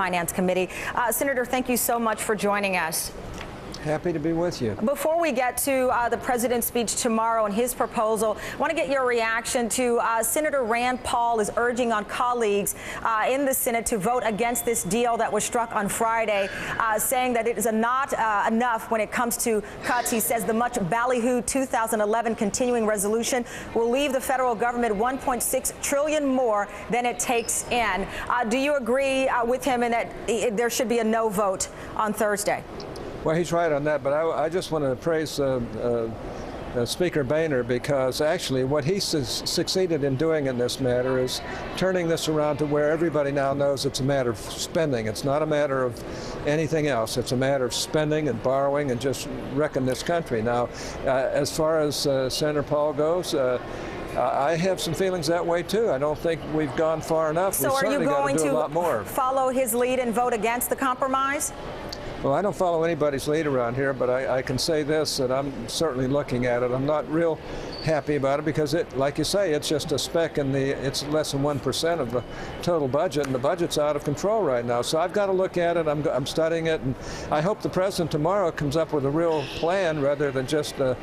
Finance Committee. Senator, thank you so much for joining us. Happy to be with you. Before we get to the president's speech tomorrow and his proposal, I want to get your reaction to Senator Rand Paul is urging on colleagues in the Senate to vote against this deal that was struck on Friday, saying that it is not enough when it comes to cuts. He says the much ballyhooed 2011 continuing resolution will leave the federal government $1.6 trillion more than it takes in. Do you agree with him in that there should be a no vote on Thursday? Well, he's right on that, but I just want to praise Speaker Boehner, because actually what he succeeded in doing in this matter is turning this around to where everybody now knows it's a matter of spending. It's not a matter of anything else. It's a matter of spending and borrowing and just wrecking this country. Now, as far as Senator Paul goes, I have some feelings that way too. I don't think we've gone far enough. So are you going to follow his lead and vote against the compromise? Well, I don't follow anybody's lead around here, but I can say this, that I'm certainly looking at it. I'm not real happy about it because like you say, it's just a speck in it's less than 1% of the total budget, and the budget's out of control right now. So I've got to look at it. I'm studying it, and I hope the president tomorrow comes up with a real plan rather than just a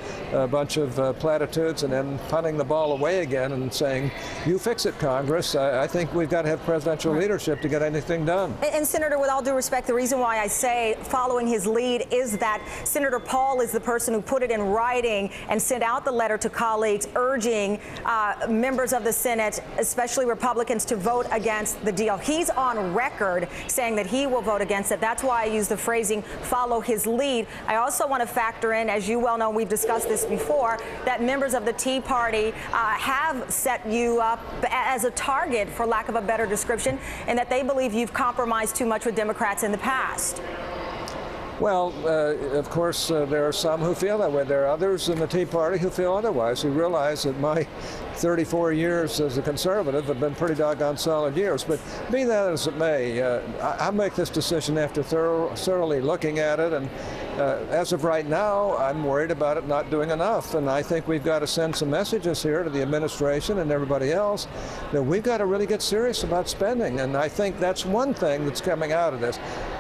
bunch of platitudes and then punting the ball away again and saying, you fix it, Congress. I think we've got to have presidential leadership to get anything done. And Senator, with all due respect, the reason why I say following his lead is that Senator Paul is the person who put it in writing and sent out the letter to colleagues urging members of the Senate, especially Republicans, to vote against the deal. He's on record saying that he will vote against it. That's why I use the phrasing follow his lead. I also want to factor in, as you well know, we've discussed this before, that members of the Tea Party have set you up as a target, for lack of a better description, and that they believe you've compromised too much with Democrats in the past. Well, of course, there are some who feel that way. There are others in the Tea Party who feel otherwise, who realize that my 34 years as a conservative have been pretty doggone solid years. But be that as it may, I make this decision after thoroughly looking at it. And as of right now, I'm worried about it not doing enough. And I think we've got to send some messages here to the administration and everybody else that we've got to really get serious about spending. And I think that's one thing that's coming out of this.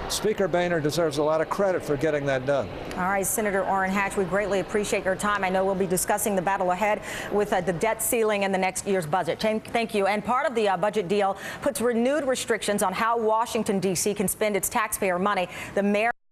Speaker Boehner deserves a lot of credit for getting that done. All right, Senator Orrin Hatch, we greatly appreciate your time. I know we'll be discussing the battle ahead with the debt ceiling and the next year's budget. Thank you. And part of the budget deal puts renewed restrictions on how Washington, D.C. can spend its taxpayer money. The mayor